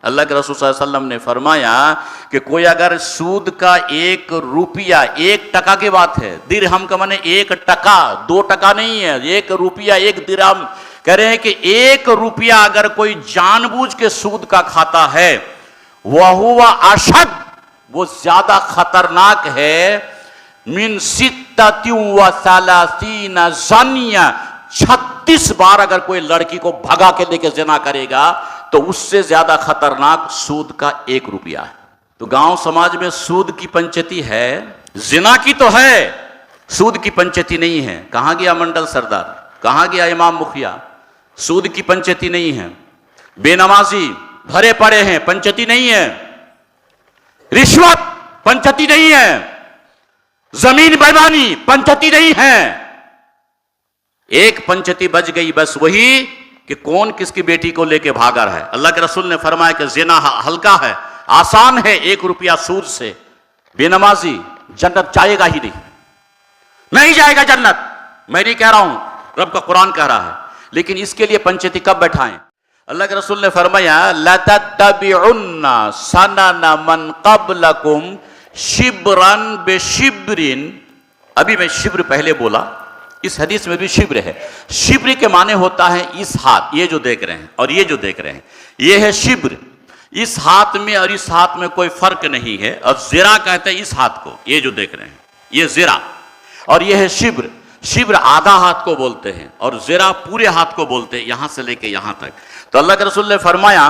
अल्लाह के रसूल सल्लल्लाहु अलैहि वसल्लम ने फरमाया कि कोई अगर सूद का 1 रुपया, 1 टका की बात है, दिरहम का माने 1 टका, 2 टका नहीं है, 1 रुपया 1 दिरहम, कह रहे हैं कि 1 रुपया अगर कोई जानबूझ के सूद का खाता है, वह हुआ अशद, वो ज्यादा खतरनाक है, मिन सित्तति व सलासीना ज़निया, 36 बार अगर कोई लड़की को भगा के लेके ज़िना करेगा तो उससे ज्यादा खतरनाक सूद का 1 रुपया है। तो गांव समाज में सूद की पंचती है, जिना की तो है, सूद की पंचती नहीं है। कहां गया मंडल सरदार, कहां गया इमाम मुखिया, सूद की पंचती नहीं है। बेनमाजी भरे पड़े हैं, पंचती नहीं है। रिश्वत पंचती नहीं है। जमीन बेईमानी पंचती नहीं है। एक पंचती बच गई बस, वही कि कौन किसकी बेटी को लेके भागा रहा है। अल्लाह के रसूल ने फरमाया कि जिना हल्का है, आसान है, 1 रुपया सूद से बेनमाजी जन्नत जाएगा ही नहीं जाएगा जन्नत। मैं नहीं कह रहा हूं, रब का कुरान कह रहा है। लेकिन इसके लिए पंचती कब बैठाएं? अल्लाह के रसूल ने फरमाया लतत्तबिउन्ना सनना मन क़ब्लकुम शिब्रन बेशिब्रिन। अभी मैं शिब्र पहले बोला, इस हदीस में भी शिब्र है। शिब्र के माने होता है इस हाथ, ये जो देख रहे हैं और ये जो देख रहे हैं, ये है शिब्र। इस हाथ में और इस हाथ में कोई फर्क नहीं है। और जिरा कहते हैं इस हाथ को, ये जो देख रहे हैं ये जिरा, और ये है शिब्र। शिब्र आधा हाथ को बोलते हैं और जिरा पूरे हाथ को बोलते हैं, यहां से लेके यहां तक। तो अल्लाह के रसूल ने फरमाया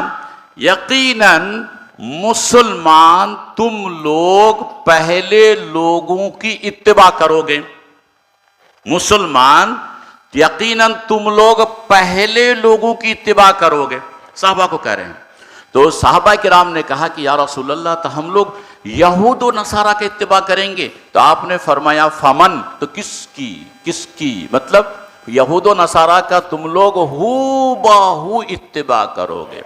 यकीनन मुसलमान तुम लोग पहले लोगों की इत्तिबा करोगे। मुसलमान यकीनन तुम लोग पहले लोगों की इत्तिबा करोगे। साहबा को कह रहे हैं। तो साहबा किराम ने कहा कि या रसूल अल्लाह, तो हम लोग यहूद व नसारा के इत्तिबा करेंगे। तो आपने फरमाया फमन, तो किसकी मतलब यहूद व नसारा का तुम लोग हूबहू इत्तिबा करोगे।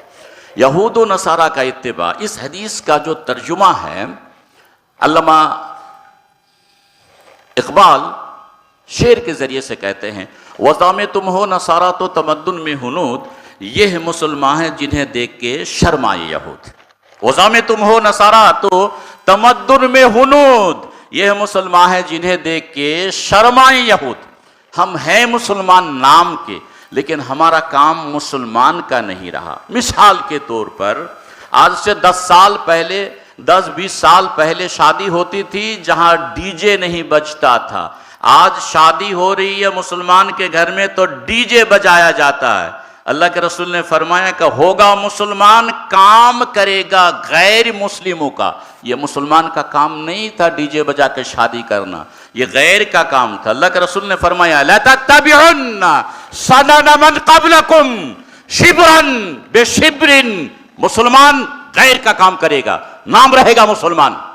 यहूद व नसारा का इत्तिबा, इस हदीस का जो तर्जुमा है, अल्लामा इकबाल शेर के जरिए से कहते हैं वज़ा में तुम हो नसारा तो तमद्दुन में हुनूद, ये है मुसलमान हैं जिन्हें देख के शर्माए यहूद। वज़ा में तुम हो नसारा तो तमद्दुन में हुनूद, ये है मुसलमान हैं जिन्हें देख के शर्माए यहूद। हम हैं मुसलमान नाम के, लेकिन हमारा काम मुसलमान का नहीं रहा। मिसाल के तौर पर आज से 10 साल पहले, 10-20 साल पहले शादी होती थी जहां डीजे नहीं बजता था। आज शादी हो रही है मुसलमान के घर में तो डीजे बजाया जाता है। अल्लाह के रसूल ने फरमाया कि होगा मुसलमान काम करेगा गैर मुस्लिमों का। यह मुसलमान का काम नहीं था डीजे बजा के शादी करना, यह गैर का काम था। अल्लाह के रसूल ने फरमाया लतत्तबिउन्ना सनना मन क़ब्लकुम शिब्रन बेशिब्रिन। मुसलमान गैर का काम करेगा, नाम रहेगा मुसलमान।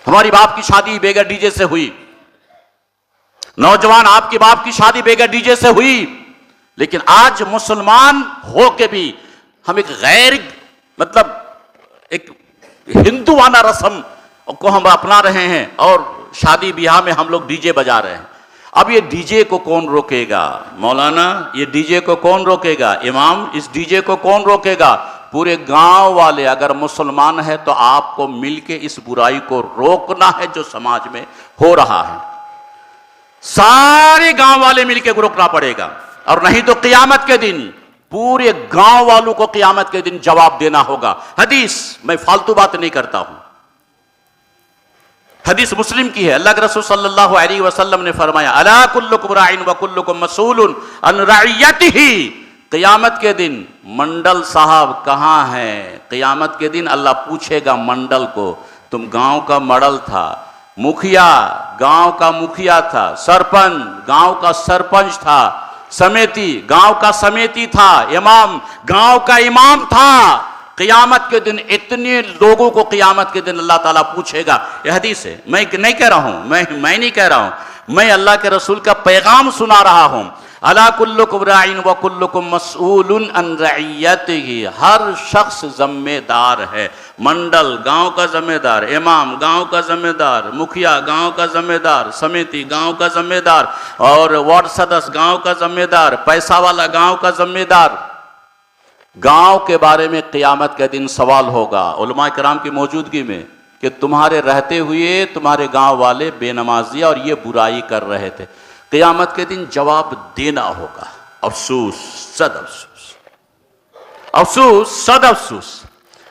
हमारी बाप की शादी बेगर डीजे से हुई, नौजवान आपके बाप की शादी बेगर डीजे से हुई, लेकिन आज मुसलमान हो के भी हम एक गैर मतलब एक हिंदुआना रस्म को हम अपना रहे हैं और शादी ब्याह में हम लोग डीजे बजा रहे हैं। अब ये डीजे को कौन रोकेगा? मौलाना, ये डीजे को कौन रोकेगा? इमाम, इस डीजे को कौन रोकेगा? पूरे गांव वाले अगर मुसलमान है तो आपको मिलके इस बुराई को रोकना है जो समाज में हो रहा है। सारे गांव वाले मिलके रोकना पड़ेगा, और नहीं तो क़यामत के दिन पूरे गांव वालों को क़यामत के दिन जवाब देना होगा। हदीस, मैं फालतू बात नहीं करता हूं, हदीस मुस्लिम की है। अल्लाह के रसूल सल्लल्लाहु अलैहि वसल्लम ने फरमाया अला कुल्लुकुम राइन व कुल्लुकुम मसऊलुन अन रइयतिही। क़यामत के दिन मंडल साहब कहाँ हैं? क़यामत के दिन अल्लाह पूछेगा मंडल को, तुम गांव का मडल था, मुखिया गांव का मुखिया था, सरपंच गांव का सरपंच था, समिति गांव का समिति था, इमाम गांव का इमाम था। क़यामत के दिन इतने लोगों को क़यामत के दिन अल्लाह ताला पूछेगा। यह हदीस है, मैं नहीं कह रहा हूं, मैं नहीं कह रहा हूं, मैं अल्लाह के रसूल का पैगाम सुना रहा हूं। अला कुल्लुकुम राइन व कुल्लुकुम मसऊलुन अन रइयतिही। हर शख्स जिम्मेदार है। मंडल गांव का जिम्मेदार, इमाम गांव का जिम्मेदार, मुखिया गांव का जिम्मेदार, समिति गांव का जिम्मेदार, और वार्ड सदस्य गांव का जिम्मेदार, पैसा वाला गांव का जिम्मेदार। गांव के बारे में क़यामत के दिन सवाल होगा उलमा किराम की मौजूदगी में कि तुम्हारे रहते हुए तुम्हारे गांव वाले बेनमाजी और ये बुराई कर रहे थे। क़यामत के दिन जवाब देना होगा। अफसोस, सद अफसोस, अफसोस सद अफसोस।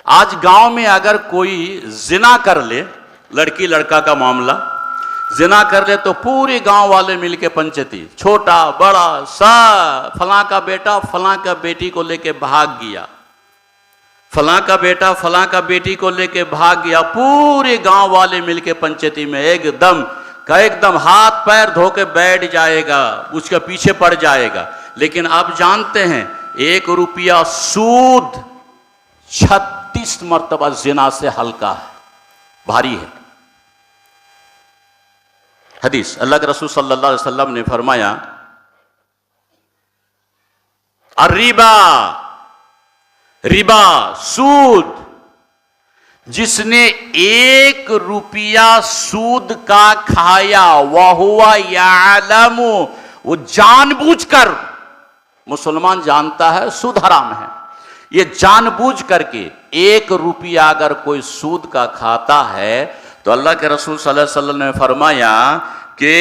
आज गांव में अगर कोई जिना कर ले, लड़की लड़का का मामला जिना कर ले तो पूरे गांव वाले मिलके पंचायती, छोटा बड़ा सब, फलां का बेटा फलां का बेटी को लेके भाग गया, फलां का बेटा फलां का बेटी को लेके भाग गया। पूरे गांव वाले मिलके पंचायती में एकदम हाथ पैर धो के बैठ जाएगा, उसके पीछे पड़ जाएगा। लेकिन आप जानते हैं 1 रुपया सूद 36 मर्तबा जिना से हल्का है, भारी है। हदीस, अल्लाह के रसूल सल्लल्लाहु अलैहि वसल्लम ने फरमाया, अर्रिबा, रिबा सूद, जिसने 1 रुपया सूद का खाया वह हुआ यालमु, वो जानबूझकर, मुसलमान जानता है सूद हराम है, ये जानबूझ करके 1 रुपया अगर कोई सूद का खाता है तो अल्लाह के रसूल सल्लल्लाहु अलैहि वसल्लम ने फरमाया कि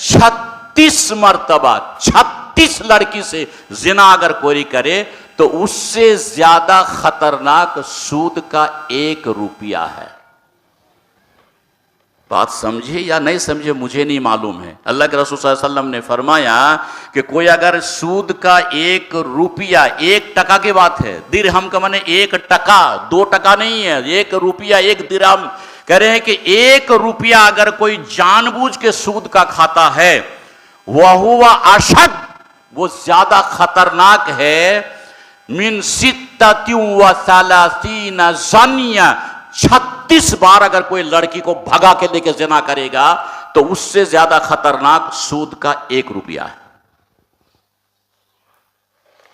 36 मर्तबा 36 लड़की से जिना अगर कोई करे तो उससे ज्यादा खतरनाक सूद का 1 रुपया है। बात समझे या नहीं समझे मुझे नहीं मालूम है। अल्लाह के रसूल सल्लल्लाहु अलैहि वसल्लम ने फरमाया कि कोई अगर सूद का 1 रुपया, 1 टका की बात है, दिरहम का माने 1 टका, 2 टका नहीं है, 1 रुपया 1 दिरहम, कह रहे हैं कि 1 रुपया अगर कोई जानबूझ के सूद का खाता है वह हुआ अशद, वो ज्यादा खतरनाक है, मिन सित्ततिन व सलासीना ज़निया, 36 बार अगर कोई लड़की को भगा के लेके जिना करेगा तो उससे ज्यादा खतरनाक सूद का 1 रुपया है।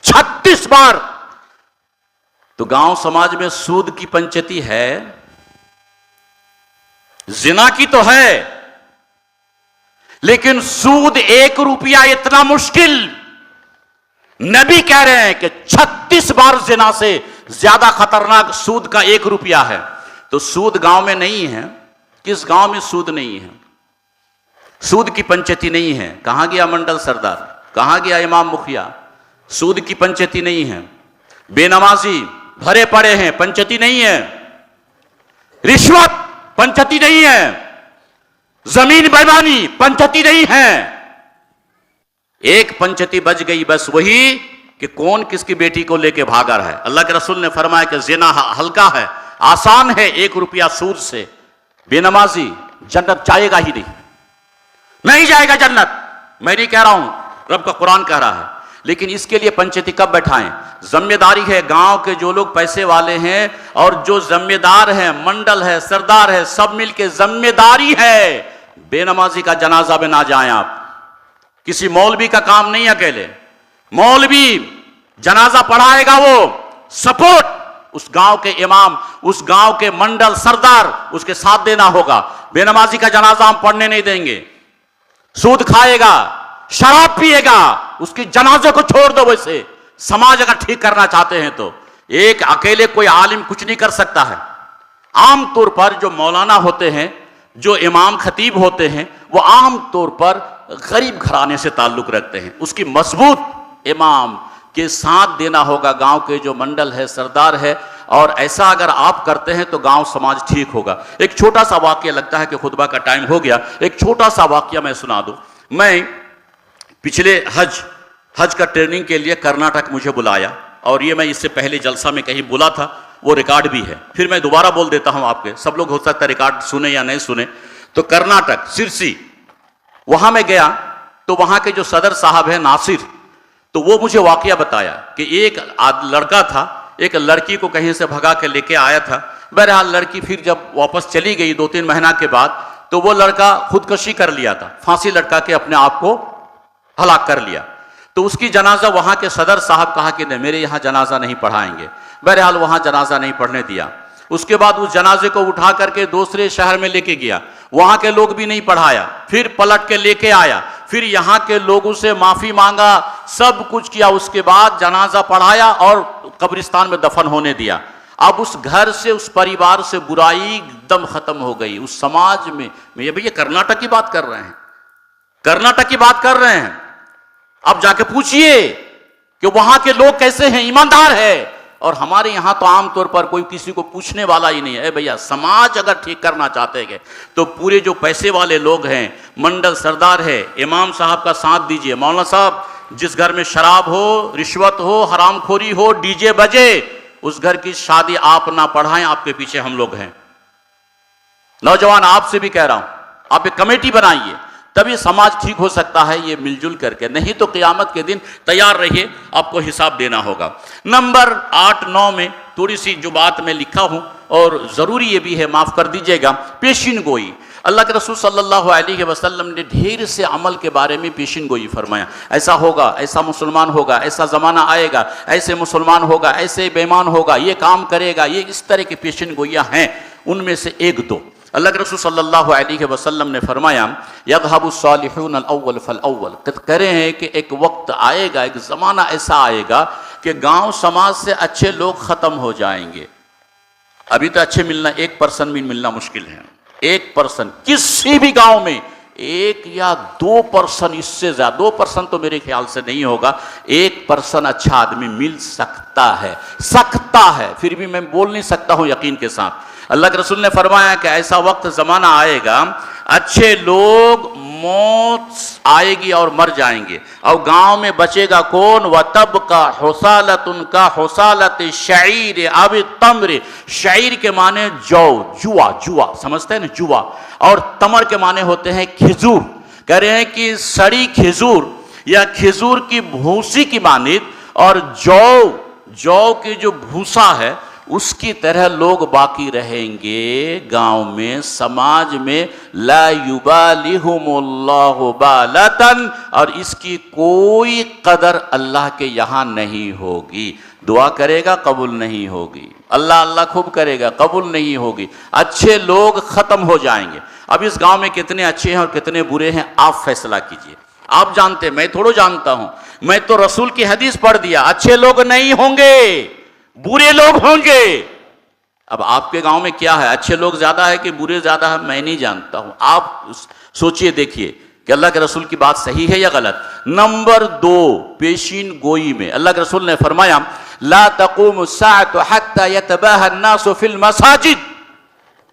36 बार। तो गांव समाज में सूद की पंचायती है, जिना की तो है, लेकिन सूद 1 रुपया इतना मुश्किल। नबी कह रहे हैं कि 36 बार जिना से ज्यादा खतरनाक सूद का 1 रुपया है। तो सूद गांव में नहीं है। किस गांव में सूद नहीं है? सूद की पंचायती नहीं है। कहां गया मंडल सरदार, कहां गया इमाम मुखिया? सूद की पंचायती नहीं है। बेनमाजी भरे पड़े हैं, पंचायती नहीं है। रिश्वत पंचायती नहीं है। जमीन बेईमानी पंचायती नहीं है। एक पंचायती बच गई बस, वही कि कौन किसकी बेटी को लेके भागा है। अल्लाह के रसूल ने फरमाया कि जिना हल्का है, आसान है 1 रुपया सूद से। बेनमाजी जन्नत जाएगा ही नहीं जाएगा जन्नत। मैं नहीं कह रहा हूं, रब का कुरान कह रहा है। लेकिन इसके लिए पंचायती कब बैठाएं? जिम्मेदारी है गांव के जो लोग पैसे वाले हैं और जो जिम्मेदार हैं, मंडल है, सरदार है, सब मिलके जिम्मेदारी है बेनमाजी का जनाजा में ना जाएं आप। किसी मौलवी का काम नहीं अकेले। मौलवी जनाजा पढ़ाएगा, वो सपोर्ट उस गांव के इमाम, उस गांव के मंडल सरदार, उसके साथ देना होगा। बेनमाजी का जनाजा हम पढ़ने नहीं देंगे। सूद खाएगा, शराब पिएगा, उसकी जनाजे को छोड़ दो। वैसे समाज अगर ठीक करना चाहते हैं तो एक अकेले कोई आलिम कुछ नहीं कर सकता है। आमतौर पर जो मौलाना होते हैं, जो इमाम खतीब होते हैं, वो आम तौर पर गरीब घराने से ताल्लुक रखते हैं। उसकी मजबूत इमाम के साथ देना होगा गांव के जो मंडल है, सरदार है। और ऐसा अगर आप करते हैं तो गांव समाज ठीक होगा। एक छोटा सा वाकया, लगता है कि खुतबा का टाइम हो गया, एक छोटा सा वाकया मैं सुना दूं। मैं पिछले हज का ट्रेनिंग के लिए कर्नाटक मुझे बुलाया, और ये मैं इससे पहले जलसा में कहीं बोला था, वो रिकॉर्ड भी है। फिर मैं दोबारा बोल देता हूं आपके, सब लोग हो सकता है रिकॉर्ड सुने या नहीं सुने। तो कर्नाटक सिरसी, वहां मैं गया तो वहां के जो सदर साहब है नासिर, तो वो मुझे वाकया बताया कि एक लड़का था, एक लड़की को कहीं से भगा के लेके आया था। बहरहाल लड़की फिर जब वापस चली गई 2-3 महीना के बाद, तो वो लड़का खुदकुशी कर लिया था, फांसी लटका के अपने आप को हलाक कर लिया। तो उसकी जनाजा वहां के सदर साहब कहा कि नहीं, मेरे यहां जनाजा नहीं पढ़ाएंगे। बहरहाल वहां जनाजा नहीं पढ़ने दिया। उसके बाद उस जनाजे को उठा करके दूसरे शहर में लेके गया, वहां के लोग भी नहीं पढ़ाया। फिर पलट के लेके आया, फिर यहां के लोगों से माफी मांगा, सब कुछ किया, उसके बाद जनाजा पढ़ाया और कब्रिस्तान में दफन होने दिया। अब उस घर से, उस परिवार से बुराई एकदम खत्म हो गई। उस समाज में, ये भैया कर्नाटक की बात कर रहे हैं, कर्नाटक की बात कर रहे हैं। अब जाके पूछिए कि वहां के लोग कैसे हैं, ईमानदार है। और हमारे यहां तो आमतौर पर कोई किसी को पूछने वाला ही नहीं है। भैया समाज अगर ठीक करना चाहते हैं तो पूरे जो पैसे वाले लोग हैं, मंडल सरदार है, इमाम साहब का साथ दीजिए। मौलाना साहब, जिस घर में शराब हो, रिश्वत हो, हरामखोरी हो, डीजे बजे, उस घर की शादी आप ना पढ़ाएं, आपके पीछे हम लोग हैं। नौजवान आपसे भी कह रहा हूं, आप एक कमेटी बनाइए, तभी समाज ठीक हो सकता है, ये मिलजुल करके। नहीं तो क़यामत के दिन तैयार रहिए, आपको हिसाब देना होगा। नंबर 8-9 में थोड़ी सी जो बात मैं लिखा हूं, और ज़रूरी ये भी है, माफ़ कर दीजिएगा, पेशिन गोई। अल्लाह के रसूल सल्लल्लाहु अलैहि वसल्लम ने ढेर से अमल के बारे में पेशिन गोई फरमाया। ऐसा होगा, ऐसा मुसलमान होगा, ऐसा ज़माना आएगा, ऐसे मुसलमान होगा, ऐसे बेईमान होगा, ये काम करेगा, ये इस तरह की पेशिन गोइयाँ हैं। उनमें से एक दो अल्लाह के रसूल सल्लल्लाहु अलैहि वसल्लम ने फरमाया, यज़हबु सालिहून अल-अव्वल फल-अव्वल। कह रहे हैं कि एक वक्त आएगा, एक ज़माना ऐसा आएगा कि गांव समाज से अच्छे लोग ख़त्म हो जाएंगे। अभी तो अच्छे मिलना, 1% भी मिलना मुश्किल है। 1% किसी भी गांव में 1 या 2%, इससे ज़्यादा 2% तो मेरे ख्याल से नहीं होगा। 1% अच्छा आदमी मिल सकता है, फिर भी मैं बोल नहीं सकता हूँ यकीन के साथ। अल्लाह के रसूल ने फरमाया कि ऐसा वक्त ज़माना आएगा, अच्छे लोग, मौत आएगी और मर जाएंगे, और गांव में बचेगा कौन? व तब का हुसालत, उनका हुसालत शईर अब तम्र। शईर के माने जौ, जुआ समझते हैं ना, जुआ। और तमर के माने होते हैं खिजूर। कह रहे हैं कि सड़ी खिजूर या खिजूर की भूसी की मानित, और जौ की जो भूसा है उसकी तरह लोग बाकी रहेंगे गांव में, समाज में। ला युबालिहुमुल्लाहु बालतन, और इसकी कोई कदर अल्लाह के यहां नहीं होगी। दुआ करेगा कबूल नहीं होगी, अल्लाह अल्लाह खूब करेगा, कबूल नहीं होगी। अच्छे लोग खत्म हो जाएंगे। अब इस गांव में कितने अच्छे हैं और कितने बुरे हैं, आप फैसला कीजिए। आप जानते, मैं थोड़ा जानता हूं, मैं तो रसूल की हदीस पढ़ दिया। अच्छे लोग नहीं होंगे, बुरे लोग होंगे। अब आपके गांव में क्या है, अच्छे लोग ज्यादा है कि बुरे ज्यादा है, मैं नहीं जानता हूं। आप सोचिए, देखिए कि अल्लाह के रसूल की बात सही है या गलत। नंबर 2, पेशीन गोई में अल्लाह के रसूल ने फरमाया, ला तक़ूमु अस्साअतु हत्ता यतबाहा अन्नासु फिल मसाजिद।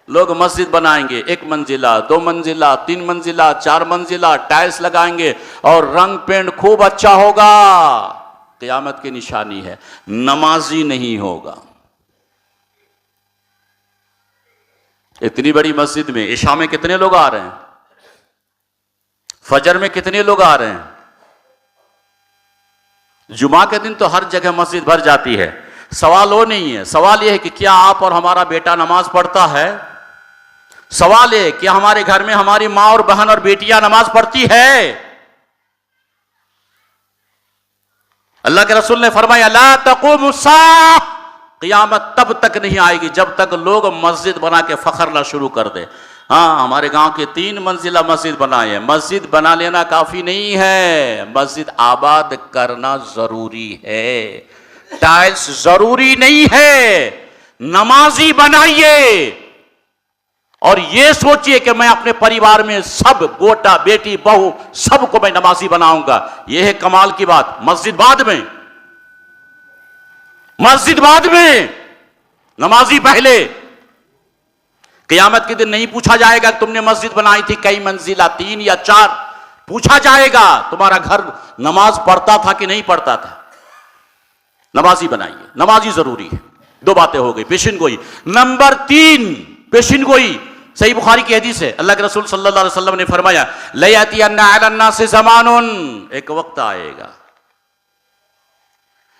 लोग मस्जिद बनाएंगे, 1 मंजिला, 2 मंजिला, 3 मंजिला, 4 मंजिला, टाइल्स लगाएंगे और रंग पेंट खूब अच्छा होगा। क़यामत की निशानी है, नमाजी नहीं होगा। इतनी बड़ी मस्जिद में इशा में कितने लोग आ रहे हैं, फजर में कितने लोग आ रहे हैं, जुमा के दिन तो हर जगह मस्जिद भर जाती है। सवाल वो नहीं है, सवाल यह है कि क्या आप और हमारा बेटा नमाज पढ़ता है। सवाल है कि हमारे घर में हमारी माँ और बहन और बेटियां नमाज पढ़ती है। अल्लाह के रसूल ने फरमाया, ला तक़ूमु अस्साअह, क़यामत तब तक नहीं आएगी जब तक लोग मस्जिद बना के फख्र ना शुरू कर दे। हाँ, हमारे गांव के 3 मंजिला मस्जिद बनाए हैं। मस्जिद बना लेना काफी नहीं है, मस्जिद आबाद करना जरूरी है। टाइल्स जरूरी नहीं है, नमाजी बनाइए। और ये सोचिए कि मैं अपने परिवार में सब, बेटा बेटी बहू सबको मैं नमाजी बनाऊंगा। यह है कमाल की बात। मस्जिद बाद में, मस्जिद बाद में, नमाजी पहले। क़यामत के दिन नहीं पूछा जाएगा तुमने मस्जिद बनाई थी कई मंजिला, 3 या 4। पूछा जाएगा तुम्हारा घर नमाज पढ़ता था कि नहीं पढ़ता था। नमाजी बनाइए, नमाजी जरूरी है। 2 बातें हो गई, पेशिन गोई। नंबर 3, पेशिन गोई सही बुखारी की हदीस है। अल्लाह के रसूल सल्लल्लाहु अलैहि वसल्लम ने फरमाया, लयअतियन्ना अलन्नासि ज़मानुन, एक वक्त आएगा,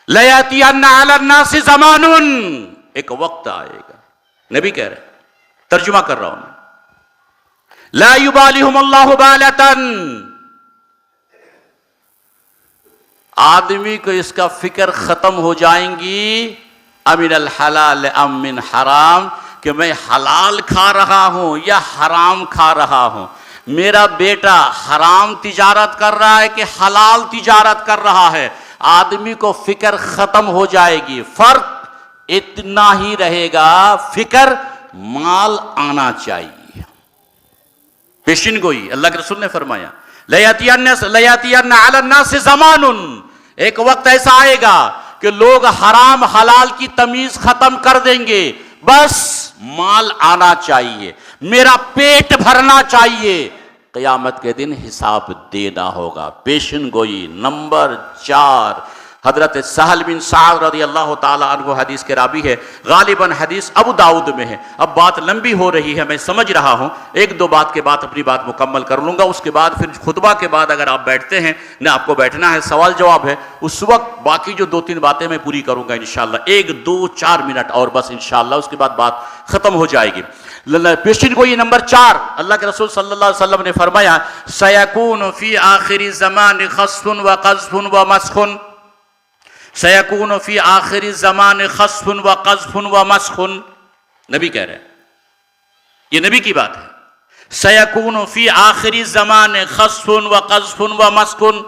लयअतियन्ना अलन्नासि ज़मानुन, एक वक्त आएगा। नबी कह रहे, तर्जुमा कर रहा हूं मैं, ला युबालिहुमुल्लाहु बालतन, आदमी को इसका फिक्र खत्म हो जाएंगी, अमिनल हलाल अम मिन हराम, कि मैं हलाल खा रहा हूं या हराम खा रहा हूं, मेरा बेटा हराम तिजारत कर रहा है कि हलाल तिजारत कर रहा है, आदमी को फिक्र खत्म हो जाएगी। फर्क इतना ही रहेगा, फिक्र माल आना चाहिए। पेशिन गोई, अल्लाह के रसूल ने फरमाया लयातियन अलन्नास से ज़मानुन, एक वक्त ऐसा आएगा कि लोग हराम हलाल की तमीज खत्म कर देंगे, बस माल आना चाहिए, मेरा पेट भरना चाहिए, क़यामत के दिन हिसाब देना होगा। पेशिन गोई। नंबर 4, हजरत सहल बिन साद रज़ी अल्लाह ताला अन्हु हदीस के रावी है, गालिबन हदीस अबू दाऊद में है। अब बात लंबी हो रही है, मैं समझ रहा हूँ, एक दो बात के बाद अपनी बात मुकम्मल कर लूँगा। उसके बाद फिर खुतबा के बाद अगर आप बैठते हैं ना, आपको बैठना है, सवाल जवाब है, उस वक्त बाकी जो 2-3 बातें मैं पूरी करूँगा इंशाअल्लाह, 1-2-4 मिनट और बस इंशाअल्लाह, उसके बाद बात ख़त्म हो जाएगी। पेशिन को ये नंबर 4, अल्लाह के रसूल सल्लल्लाहु अलैहि वसल्लम ने फरमाया सयकून फी आखिरी ज़मान खस्फुन व क़ज़्फ़ुन व मस्ख़ुन, सयकून फी आखिरी ज़मान खस्फुन व क़ज़्फ़ुन व मस्ख़ुन। नबी कह रहे हैं, ये नबी की बात है। सयकून फी आखिरी ज़मान खस्फुन व क़ज़्फ़ुन व मस्ख़ुन,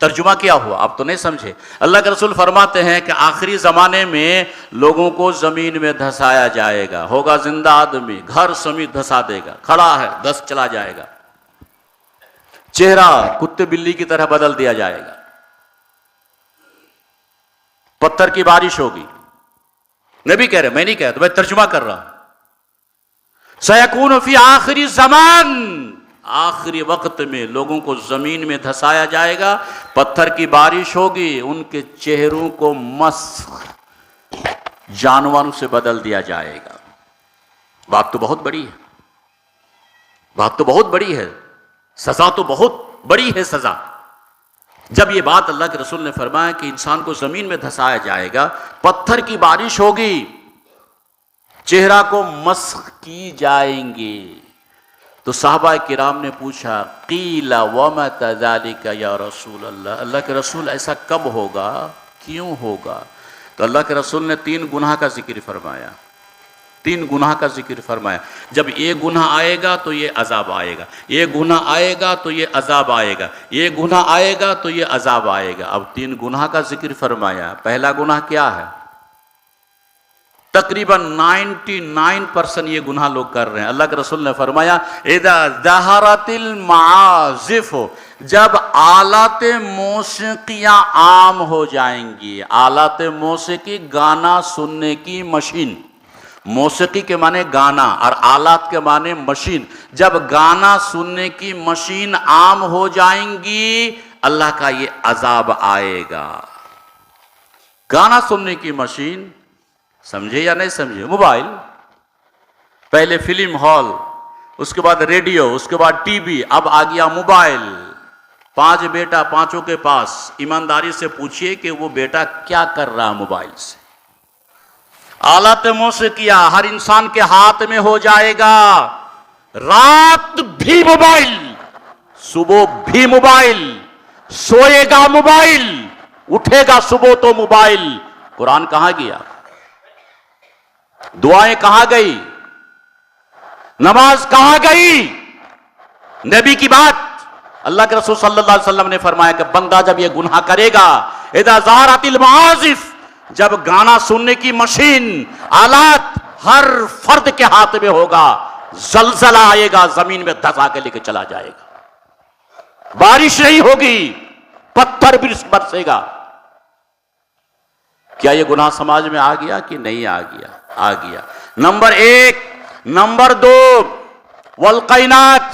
तर्जुमा क्या हुआ आप तो नहीं समझे। अल्लाह के रसूल फरमाते हैं कि आखिरी ज़माने में लोगों को ज़मीन में धंसाया जाएगा, होगा जिंदा आदमी, घर समेत धंसा देगा, खड़ा है धंस चला जाएगा, चेहरा कुत्ते बिल्ली की तरह बदल दिया जाएगा, पत्थर की बारिश होगी। नबी कह रहे, मैं नहीं कह रहा, मैं तर्जुमा कर रहा हूं। सयकून फी आखिरी ज़मान, आखिरी वक्त में लोगों को जमीन में धंसाया जाएगा, पत्थर की बारिश होगी, उनके चेहरों को मस्ख जानवरों से बदल दिया जाएगा। बात तो बहुत बड़ी है, बात तो बहुत बड़ी है, सजा तो बहुत बड़ी है सजा। जब ये बात अल्लाह के रसूल ने फरमाया कि इंसान को जमीन में धंसाया जाएगा, पत्थर की बारिश होगी, चेहरा को मस्ख की जाएंगे, तो साहबा किराम ने पूछा क़ीला वमा ज़ालिका या रसूल अल्लाह, अल्लाह के रसूल ऐसा कब होगा, क्यों होगा। तो अल्लाह के रसूल ने 3 गुनाह का जिक्र फरमाया, 3 गुनाह का जिक्र फरमाया। जब ये गुनाह आएगा तो ये अजाब आएगा, ये गुनाह आएगा तो ये अजाब आएगा, ये गुनाह आएगा तो ये अजाब आएगा। अब 3 गुनाह का जिक्र फरमाया। पहला गुनाह क्या है, तकरीबन 99% ये गुनाह लोग कर रहे हैं। अल्लाह के रसूल ने फरमाया इदा ज़हरतिल माज़िफ़, जब आलाते मौसीक़ियाँ आम हो जाएंगी, आलाते मौसीक़ी गाना सुनने की मशीन, मौसीक़ी के माने गाना और आलात के माने मशीन, जब गाना सुनने की मशीन आम हो जाएंगी, अल्लाह का ये अजाब आएगा। गाना सुनने की मशीन, समझे या नहीं समझे। मोबाइल, पहले फिल्म हॉल, उसके बाद रेडियो, उसके बाद टीवी, अब आ गया मोबाइल। 5 बेटा 5 के पास, ईमानदारी से पूछिए कि वो बेटा क्या कर रहा है मोबाइल से। आलात मौसीक़िया हर इंसान के हाथ में हो जाएगा, रात भी मोबाइल, सुबह भी मोबाइल, सोएगा मोबाइल, उठेगा सुबह तो मोबाइल। कुरान कहां गया, दुआएं कहां गई, नमाज कहां गई, नबी की बात। अल्लाह के रसूल सल्लल्लाहु अलैहि वसल्लम ने फरमाया कि बंदा जब ये गुनाह करेगा, इदा ज़हरतिल माज़िफ़, जब गाना सुनने की मशीन, आलात हर फर्द के हाथ में होगा, जलजला आएगा, जमीन में धंसा के लेके चला जाएगा, बारिश नहीं होगी, पत्थर भी बरसेगा। क्या ये गुनाह समाज में आ गया कि नहीं आ गया, आ गया। नंबर 1। नंबर 2, वलकैनात,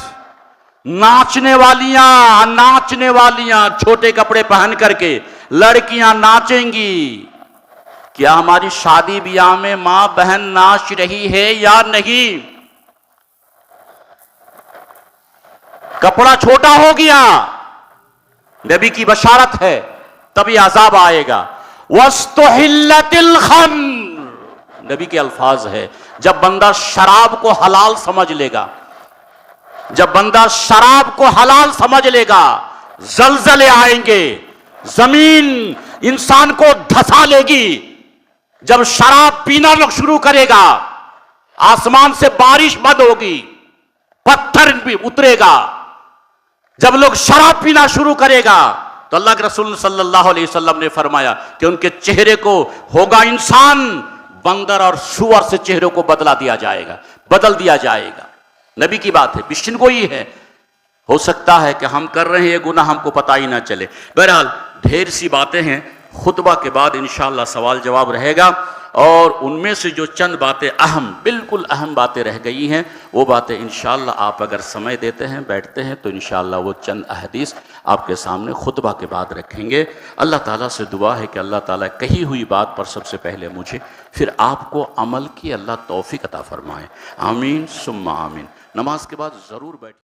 नाचने वालियां छोटे कपड़े पहन करके लड़कियां नाचेंगी। क्या हमारी शादी ब्याह में मां बहन नाच रही है या नहीं। कपड़ा छोटा हो गया, नबी की बशारत है, तभी अजाब आएगा। वस्तुहिल्लतिल खम्र, नबी के अल्फाज है, जब बंदा शराब को हलाल समझ लेगा, जब बंदा शराब को हलाल समझ लेगा, जलजले आएंगे, जमीन इंसान को धंसा लेगी। जब शराब पीना लोग शुरू करेगा, आसमान से बारिश बंद होगी, पत्थर भी उतरेगा, जब लोग शराब पीना शुरू करेगा तो अल्लाह के रसूल सल्लल्लाहु अलैहि वसल्लम ने फरमाया कि उनके चेहरे को होगा इंसान, बंदर और सुअर से चेहरे को बदल दिया जाएगा। नबी की बात है, बिश्चिन को ही है। हो सकता है कि हम कर रहे हैं ये गुनाह, हमको पता ही ना चले। बहरहाल ढेर सी बातें हैं, खुतबा के बाद इंशाअल्लाह सवाल जवाब रहेगा, और उनमें से जो चंद बातें अहम, बिल्कुल अहम बातें रह गई हैं, वो बातें इंशाअल्लाह आप अगर समय देते हैं, बैठते हैं, तो इंशाअल्लाह वो चंद अहदीस आपके सामने खुतबा के बाद रखेंगे। अल्लाह ताला से दुआ है कि अल्लाह ताला कही हुई बात पर सबसे पहले मुझे, फिर आपको अमल की अल्लाह तौफीक अता फरमाए। आमीन सुम्मा आमीन। नमाज के बाद ज़रूर बैठ